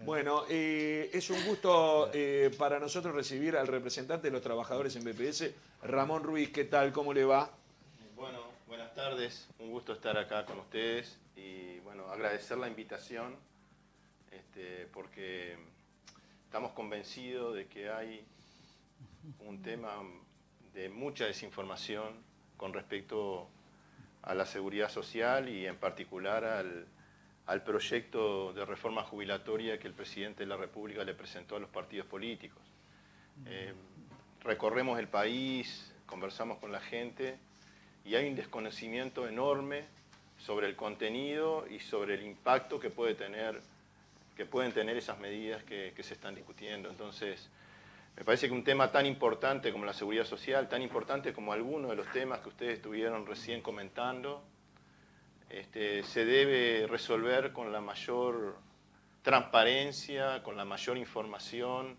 Bueno, es un gusto para nosotros recibir al representante de los trabajadores en BPS, Ramón Ruiz. ¿Qué tal? ¿Cómo le va? Bueno, buenas tardes. Un gusto estar acá con ustedes y bueno, agradecer la invitación porque estamos convencidos de que hay un tema de mucha desinformación con respecto a la seguridad social y en particular al proyecto de reforma jubilatoria que el presidente de la República le presentó a los partidos políticos. Recorremos el país, conversamos con la gente y hay un desconocimiento enorme sobre el contenido y sobre el impacto que pueden tener esas medidas que se están discutiendo. Entonces, me parece que un tema tan importante como la seguridad social, tan importante como algunos de los temas que ustedes estuvieron recién comentando, se debe resolver con la mayor transparencia, con la mayor información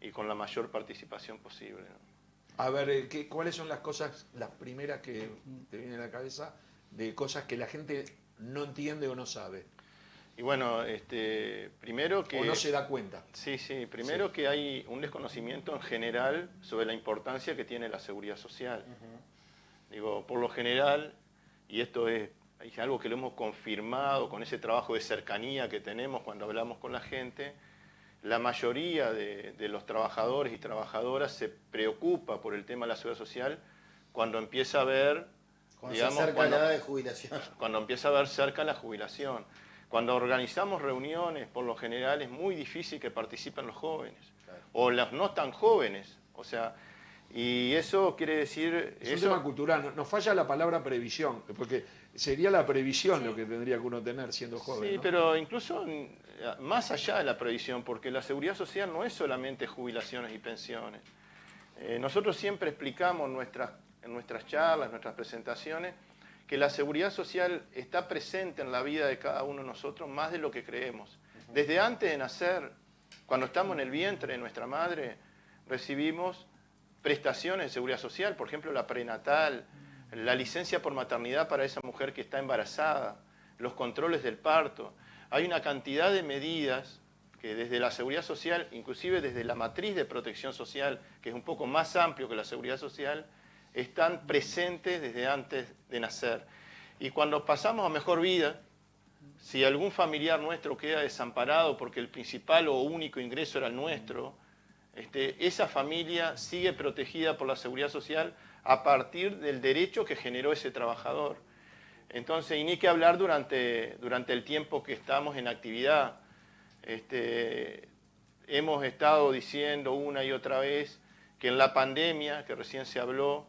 y con la mayor participación posible, ¿no? A ver, ¿cuáles son las cosas, las primeras que te vienen a la cabeza de cosas que la gente no entiende o no sabe? Y bueno, primero que... O no se da cuenta. Sí, primero que hay un desconocimiento en general sobre la importancia que tiene la seguridad social. Digo, por lo general, y esto es algo que lo hemos confirmado con ese trabajo de cercanía que tenemos cuando hablamos con la gente, la mayoría de los trabajadores y trabajadoras se preocupa por el tema de la seguridad social cuando empieza a ver, Cuando se acerca la edad de jubilación. Cuando empieza a ver cerca la jubilación. Cuando organizamos reuniones, por lo general es muy difícil que participen los jóvenes, claro, o los no tan jóvenes. O sea, y eso quiere decir... Es un tema cultural, nos falla la palabra previsión, porque sería la previsión lo que tendría que uno tener siendo joven. Sí, ¿no? pero incluso más allá de la previsión, porque la seguridad social no es solamente jubilaciones y pensiones. Nosotros siempre explicamos en nuestras charlas, en nuestras presentaciones, que la seguridad social está presente en la vida de cada uno de nosotros más de lo que creemos. Desde antes de nacer, cuando estamos en el vientre de nuestra madre, recibimos prestaciones de seguridad social, por ejemplo la prenatal, la licencia por maternidad para esa mujer que está embarazada, los controles del parto. Hay una cantidad de medidas que desde la seguridad social, inclusive desde la matriz de protección social, que es un poco más amplio que la seguridad social, están presentes desde antes de nacer. Y cuando pasamos a mejor vida, si algún familiar nuestro queda desamparado porque el principal o único ingreso era el nuestro, esa familia sigue protegida por la seguridad social a partir del derecho que generó ese trabajador. Entonces, y ni que hablar durante el tiempo que estamos en actividad. Hemos estado diciendo una y otra vez que en la pandemia, que recién se habló,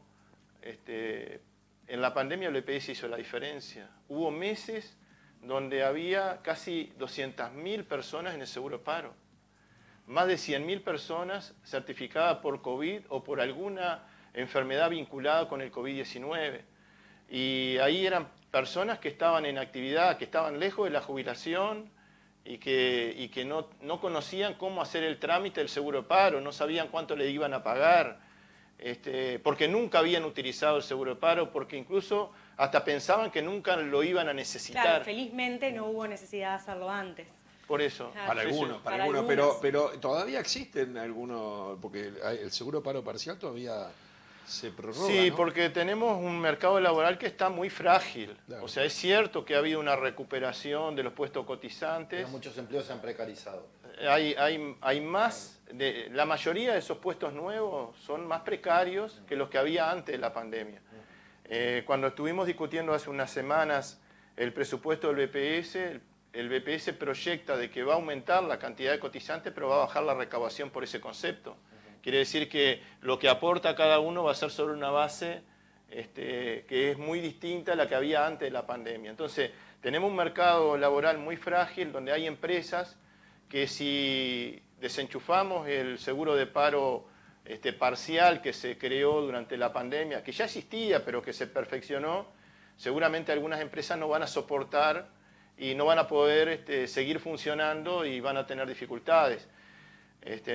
en la pandemia el BPS hizo la diferencia. Hubo meses donde había casi 200.000 personas en el seguro paro. Más de 100.000 personas certificadas por COVID o por alguna enfermedad vinculada con el COVID-19. Y ahí eran personas que estaban en actividad, que estaban lejos de la jubilación y que no conocían cómo hacer el trámite del seguro paro, no sabían cuánto le iban a pagar, porque nunca habían utilizado el seguro paro, porque incluso hasta pensaban que nunca lo iban a necesitar. Claro, felizmente no hubo necesidad de hacerlo antes. Por eso. Para algunos, pero todavía existen algunos, porque el seguro paro parcial todavía se prorroga, Sí, ¿no? porque tenemos un mercado laboral que está muy frágil. Claro. O sea, es cierto que ha habido una recuperación de los puestos cotizantes. Pero muchos empleos se han precarizado. Hay más, la mayoría de esos puestos nuevos son más precarios que los que había antes de la pandemia. Cuando estuvimos discutiendo hace unas semanas el presupuesto del BPS, el BPS proyecta de que va a aumentar la cantidad de cotizantes, pero va a bajar la recaudación por ese concepto. Quiere decir que lo que aporta cada uno va a ser sobre una base que es muy distinta a la que había antes de la pandemia. Entonces, tenemos un mercado laboral muy frágil donde hay empresas que si desenchufamos el seguro de paro parcial que se creó durante la pandemia, que ya existía pero que se perfeccionó, seguramente algunas empresas no van a soportar y no van a poder seguir funcionando y van a tener dificultades.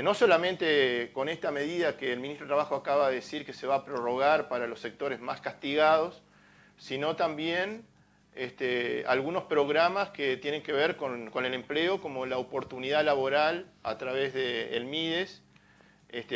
No solamente con esta medida que el ministro de Trabajo acaba de decir que se va a prorrogar para los sectores más castigados, sino también algunos programas que tienen que ver con el empleo, como la oportunidad laboral a través del MIDES,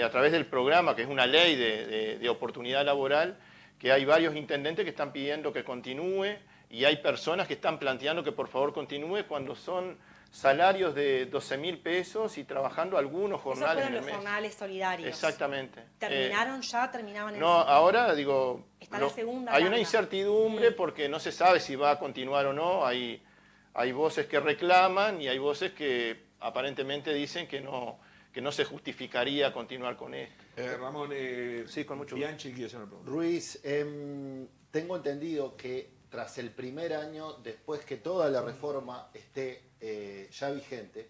a través del programa, que es una ley de oportunidad laboral, que hay varios intendentes que están pidiendo que continúe y hay personas que están planteando que por favor continúe cuando son salarios de 12.000 pesos y trabajando algunos jornales en el mes. Esos fueron los jornales solidarios. Exactamente. ¿Terminaron ya? ¿Terminaban en No, ahora digo, está la segunda hay tanda. una incertidumbre porque no se sabe si va a continuar o no. Hay voces que reclaman y hay voces que aparentemente dicen que no se justificaría continuar con esto. Ramón, Sí, con mucho Bianchi quiere hacer una pregunta. Ruiz, tengo entendido que tras el primer año, después que toda la reforma esté ya vigente,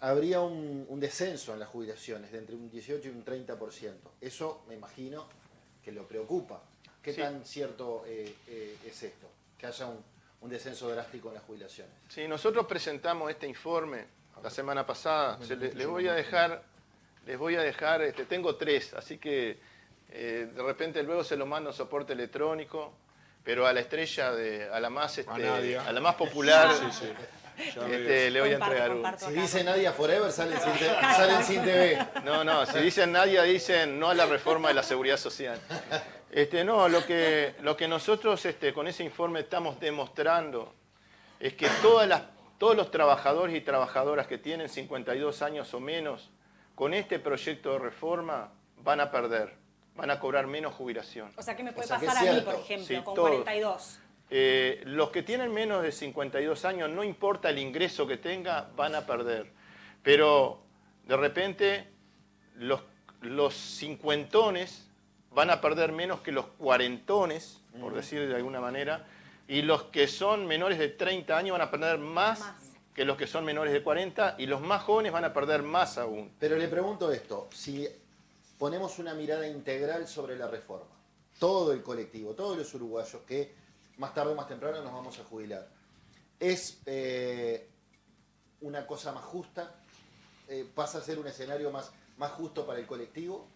habría un descenso en las jubilaciones de entre un 18 y un 30%. Eso me imagino que lo preocupa. ¿Qué Sí. tan cierto es esto? Que haya un descenso drástico en las jubilaciones. Sí, nosotros presentamos este informe la semana pasada. Les voy a dejar, tengo 3, así que de repente luego se lo mando en soporte electrónico, pero a la estrella, a la más popular, le voy a entregar uno. Si dice Nadia Forever, salen sin TV. No, si dicen Nadia, dicen no a la reforma de la seguridad social. No, lo que nosotros con ese informe estamos demostrando es que todos los trabajadores y trabajadoras que tienen 52 años o menos, con este proyecto de reforma van a perder, van a cobrar menos jubilación. O sea, ¿qué me puede O sea, que pasar es a mí, cierto. por ejemplo, Sí, con todos. 42? Los que tienen menos de 52 años, no importa el ingreso que tenga, van a perder. Pero de repente los cincuentones van a perder menos que los cuarentones, por decir de alguna manera, y los que son menores de 30 años van a perder más que los que son menores de 40, y los más jóvenes van a perder más aún. Pero le pregunto esto, si ponemos una mirada integral sobre la reforma, todo el colectivo, todos los uruguayos que más tarde o más temprano nos vamos a jubilar, ¿es una cosa más justa? ¿Pasa a ser un escenario más justo para el colectivo?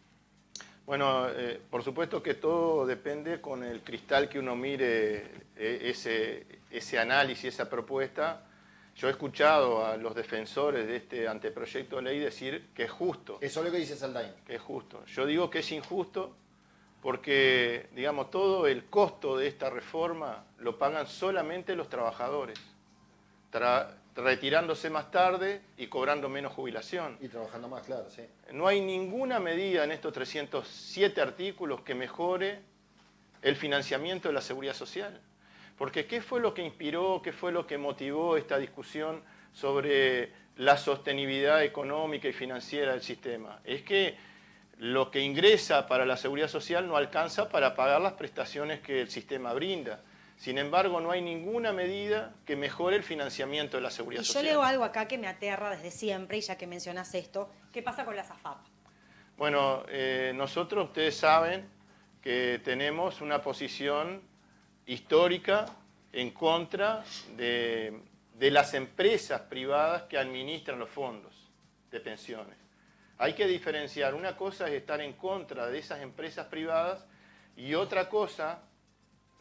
Bueno, por supuesto que todo depende con el cristal que uno mire ese análisis, esa propuesta. Yo he escuchado a los defensores de este anteproyecto de ley decir que es justo. Eso es lo que dice Saldaña. Que es justo. Yo digo que es injusto porque, digamos, todo el costo de esta reforma lo pagan solamente los trabajadores, retirándose más tarde y cobrando menos jubilación. Y trabajando más, claro, sí. No hay ninguna medida en estos 307 artículos que mejore el financiamiento de la seguridad social. Porque ¿qué fue lo que inspiró, qué fue lo que motivó esta discusión sobre la sostenibilidad económica y financiera del sistema? Es que lo que ingresa para la seguridad social no alcanza para pagar las prestaciones que el sistema brinda. Sin embargo, no hay ninguna medida que mejore el financiamiento de la seguridad social. Y yo leo algo acá que me aterra desde siempre, y ya que mencionas esto, ¿qué pasa con las AFAP? Bueno, nosotros, ustedes saben que tenemos una posición histórica en contra de las empresas privadas que administran los fondos de pensiones. Hay que diferenciar, una cosa es estar en contra de esas empresas privadas y otra cosa,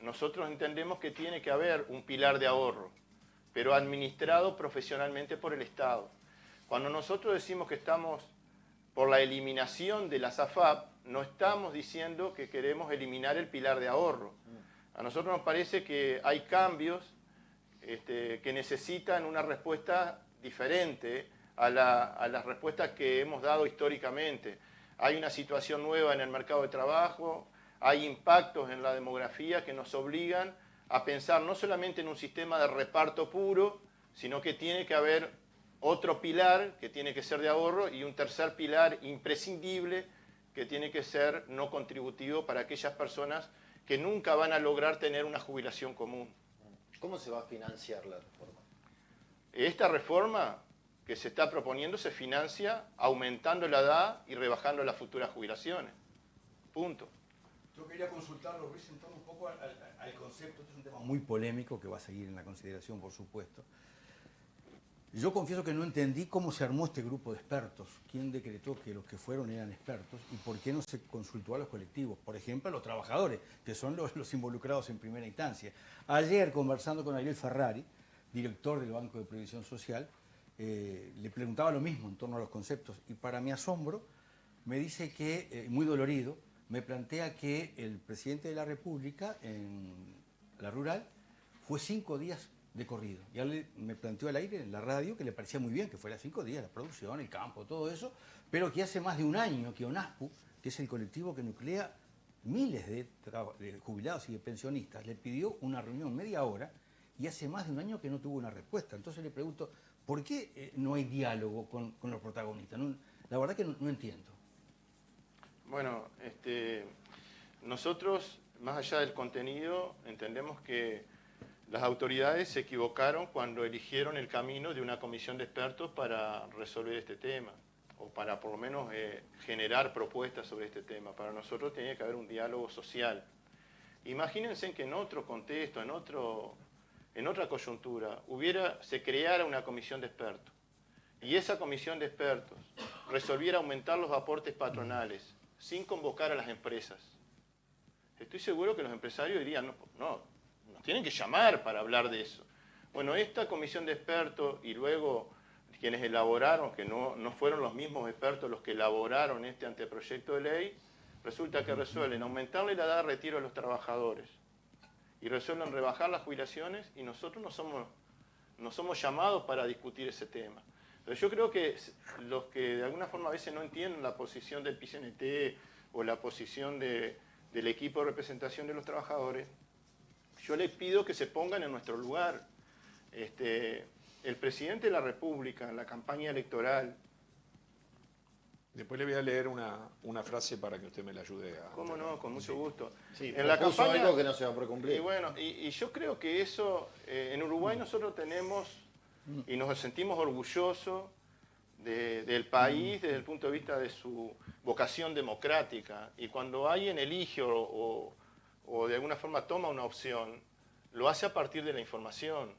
nosotros entendemos que tiene que haber un pilar de ahorro, pero administrado profesionalmente por el Estado. Cuando nosotros decimos que estamos por la eliminación de las AFAP, no estamos diciendo que queremos eliminar el pilar de ahorro. A nosotros nos parece que hay cambios que necesitan una respuesta diferente a las respuestas que hemos dado históricamente. Hay una situación nueva en el mercado de trabajo, hay impactos en la demografía que nos obligan a pensar no solamente en un sistema de reparto puro, sino que tiene que haber otro pilar que tiene que ser de ahorro y un tercer pilar imprescindible que tiene que ser no contributivo para aquellas personas que nunca van a lograr tener una jubilación común. ¿Cómo se va a financiar la reforma? Esta reforma que se está proponiendo se financia aumentando la edad y rebajando las futuras jubilaciones. Punto. Yo quería consultarlo, Luis, en torno un poco al concepto. Este es un tema muy polémico que va a seguir en la consideración, por supuesto. Yo confieso que no entendí cómo se armó este grupo de expertos, quién decretó que los que fueron eran expertos y por qué no se consultó a los colectivos, por ejemplo a los trabajadores, que son los involucrados en primera instancia. Ayer, conversando con Ariel Ferrari, director del Banco de Previsión Social, le preguntaba lo mismo en torno a los conceptos y para mi asombro me dice que, muy dolorido, me plantea que el presidente de la República en la rural fue 5 días de corrido. Ya me planteó al aire en la radio que le parecía muy bien que fuera 5 días, la producción, el campo, todo eso, pero que hace más de un año que ONASPU, que es el colectivo que nuclea miles de jubilados y de pensionistas, le pidió una reunión media hora y hace más de un año que no tuvo una respuesta. Entonces le pregunto, ¿por qué no hay diálogo con los protagonistas? No, la verdad que no entiendo. Bueno, nosotros, más allá del contenido, entendemos que las autoridades se equivocaron cuando eligieron el camino de una comisión de expertos para resolver este tema, o para por lo menos generar propuestas sobre este tema. Para nosotros tenía que haber un diálogo social. Imagínense que en otro contexto, en otra coyuntura, se creara una comisión de expertos, y esa comisión de expertos resolviera aumentar los aportes patronales sin convocar a las empresas. Estoy seguro que los empresarios dirían, no, nos tienen que llamar para hablar de eso. Bueno, esta comisión de expertos y luego quienes elaboraron, que no fueron los mismos expertos los que elaboraron este anteproyecto de ley, resulta que resuelven aumentarle la edad de retiro a los trabajadores y resuelven rebajar las jubilaciones y nosotros no somos llamados para discutir ese tema. Pero yo creo que los que de alguna forma a veces no entienden la posición del PCNT o la posición del equipo de representación de los trabajadores, yo les pido que se pongan en nuestro lugar. El presidente de la República en la campaña electoral... Después le voy a leer una frase para que usted me la ayude a... ¿Cómo no? Con mucho gusto. Sí, en la campaña, algo que no se va a cumplir. Y bueno, y yo creo que eso, en Uruguay nosotros tenemos, y nos sentimos orgullosos del país desde el punto de vista de su vocación democrática. Y cuando alguien elige o de alguna forma toma una opción, lo hace a partir de la información.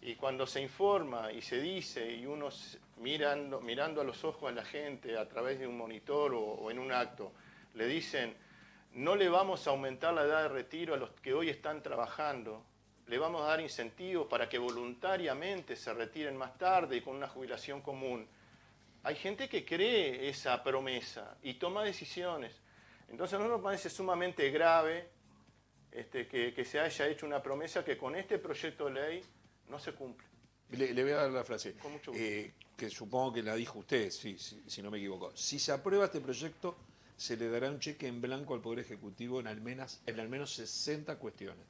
Y cuando se informa y se dice, y uno mirando a los ojos a la gente a través de un monitor o en un acto, le dicen, no le vamos a aumentar la edad de retiro a los que hoy están trabajando, le vamos a dar incentivos para que voluntariamente se retiren más tarde y con una jubilación común. Hay gente que cree esa promesa y toma decisiones. Entonces a nosotros nos parece sumamente grave que se haya hecho una promesa que con este proyecto de ley no se cumple. Le voy a dar la frase, Con mucho gusto. que supongo que la dijo usted, si no me equivoco. Si se aprueba este proyecto, se le dará un cheque en blanco al Poder Ejecutivo en al menos 60 cuestiones.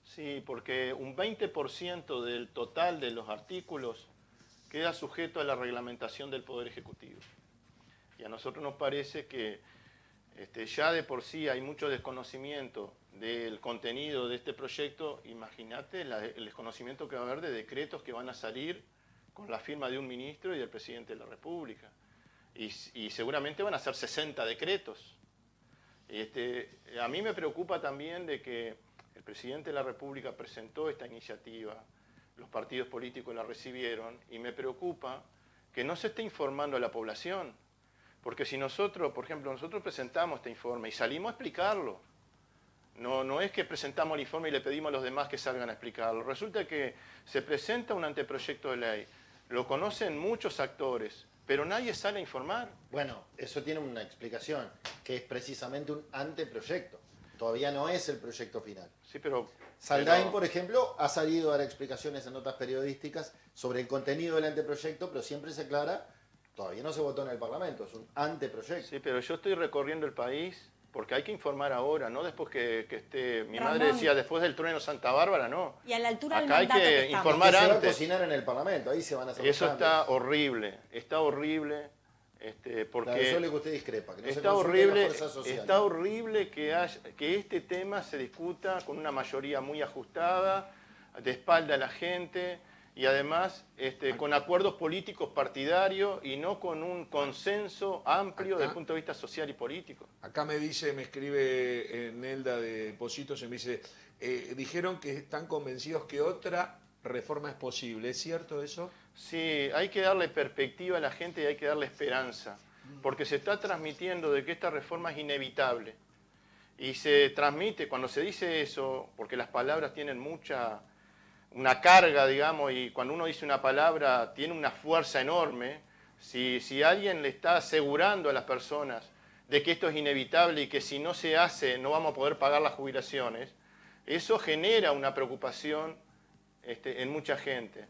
Sí, porque un 20% del total de los artículos queda sujeto a la reglamentación del Poder Ejecutivo. Y a nosotros nos parece que ya de por sí hay mucho desconocimiento del contenido de este proyecto. Imagínate el desconocimiento que va a haber de decretos que van a salir con la firma de un ministro y del presidente de la República. Y seguramente van a ser 60 decretos. A mí me preocupa también de que el presidente de la República presentó esta iniciativa, los partidos políticos la recibieron, y me preocupa que no se esté informando a la población. Porque si nosotros, por ejemplo, nosotros presentamos este informe y salimos a explicarlo, no es que presentamos el informe y le pedimos a los demás que salgan a explicarlo. Resulta que se presenta un anteproyecto de ley, lo conocen muchos actores, pero nadie sale a informar. Bueno, eso tiene una explicación, que es precisamente un anteproyecto. Todavía no es el proyecto final. Sí, pero... Saldain, por ejemplo, ha salido a dar explicaciones en notas periodísticas sobre el contenido del anteproyecto, pero siempre se aclara, todavía no se votó en el Parlamento, es un anteproyecto. Sí, pero yo estoy recorriendo el país porque hay que informar ahora, no después que esté... Mi Ramón. madre decía, después del trueno Santa Bárbara, no. Y a la altura del Acá hay mandato que que estamos. informar Se va a antes. cocinar en el Parlamento, ahí se van a hacer Eso los cambios. está horrible, porque... Claro, eso es lo que usted discrepa, que no se Está consulte horrible, las fuerzas sociales. está horrible que este tema se discuta con una mayoría muy ajustada, de espalda a la gente, y además con acuerdos políticos partidarios y no con un consenso amplio Acá. desde el punto de vista social y político. Acá me escribe Nelda de Positos y me dice, dijeron que están convencidos que otra reforma es posible. ¿Es cierto eso? Sí, hay que darle perspectiva a la gente y hay que darle esperanza, porque se está transmitiendo de que esta reforma es inevitable. Y se transmite, cuando se dice eso, porque las palabras tienen una carga, digamos, y cuando uno dice una palabra tiene una fuerza enorme, si alguien le está asegurando a las personas de que esto es inevitable y que si no se hace no vamos a poder pagar las jubilaciones, eso genera una preocupación en mucha gente.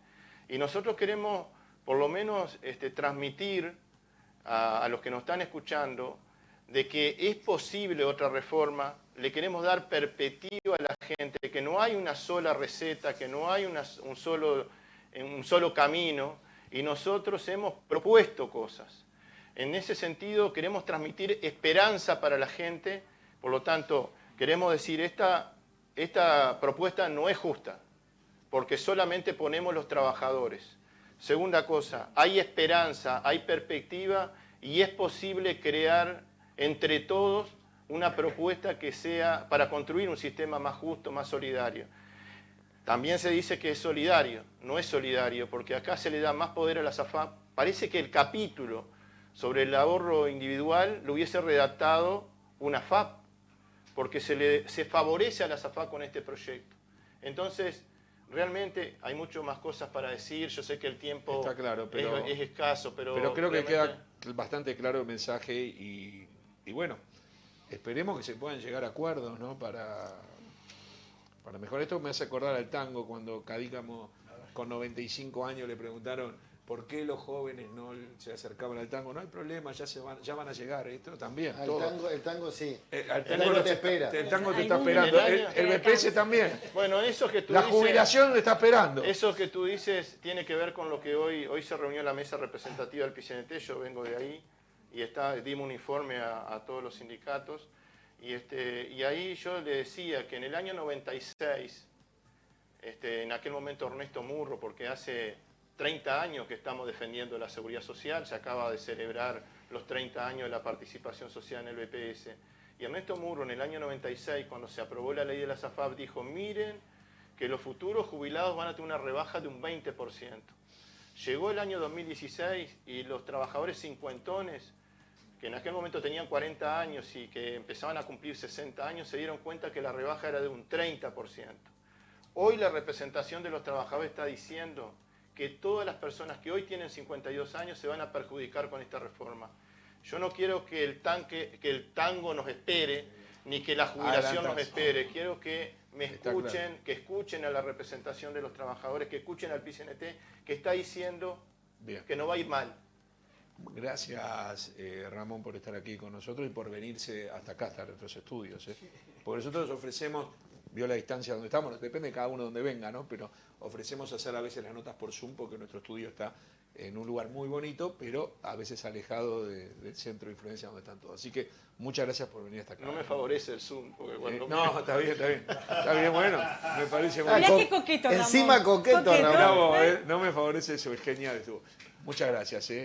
Y nosotros queremos, por lo menos, transmitir a los que nos están escuchando de que es posible otra reforma. Le queremos dar perspectiva a la gente, que no hay una sola receta, que no hay un solo camino, y nosotros hemos propuesto cosas. En ese sentido, queremos transmitir esperanza para la gente, por lo tanto, queremos decir, esta propuesta no es justa, porque solamente ponemos los trabajadores. Segunda cosa, hay esperanza, hay perspectiva, y es posible crear entre todos una propuesta que sea para construir un sistema más justo, más solidario. También se dice que es solidario, no es solidario, porque acá se le da más poder a las AFAP. Parece que el capítulo sobre el ahorro individual lo hubiese redactado una AFAP, porque se favorece a las AFAP con este proyecto. Entonces, realmente hay mucho más cosas para decir. Yo sé que el tiempo está claro, pero, es escaso, pero creo que realmente queda bastante claro el mensaje y bueno, esperemos que se puedan llegar a acuerdos, ¿no? Para mejorar esto. Me hace acordar al tango, cuando Cadícamo con 95 años le preguntaron por qué los jóvenes no se acercaban al tango. No hay problema, ya van a llegar. Esto también. El tango sí. El tango te espera. El tango te está Algún esperando. año El BPS también. bueno, eso que tú La dices, jubilación te está esperando. eso que tú dices tiene que ver con lo que hoy se reunió la mesa representativa del PCNT. Yo vengo de ahí y dimos un informe a todos los sindicatos. Y ahí yo le decía que en el año 96, en aquel momento Ernesto Murro, porque hace 30 años que estamos defendiendo la seguridad social, se acaba de celebrar los 30 años de la participación social en el BPS, y Ernesto Murro en el año 96, cuando se aprobó la ley de la SAFAP, dijo, miren que los futuros jubilados van a tener una rebaja de un 20%. Llegó el año 2016 y los trabajadores cincuentones, que en aquel momento tenían 40 años y que empezaban a cumplir 60 años, se dieron cuenta que la rebaja era de un 30%. Hoy la representación de los trabajadores está diciendo que todas las personas que hoy tienen 52 años se van a perjudicar con esta reforma. Yo no quiero que el tango nos espere, ni que la jubilación nos espere. Quiero que me escuchen, que escuchen a la representación de los trabajadores, que escuchen al PCNT, que está diciendo que no va a ir mal. Gracias, Ramón, por estar aquí con nosotros y por venirse hasta acá, hasta nuestros estudios. Porque nosotros ofrecemos, vio la distancia donde estamos, depende de cada uno donde venga, ¿no? Pero ofrecemos hacer a veces las notas por Zoom porque nuestro estudio está en un lugar muy bonito, pero a veces alejado del centro de influencia donde están todos. Así que muchas gracias por venir hasta acá. No me favorece el Zoom. Porque cuando no, está bien. Está bien, bueno, me parece muy Mirá bien. qué coqueto, Ramón. Encima coqueto, Ramón. Bravo, no me favorece eso, es genial estuvo. Muchas gracias.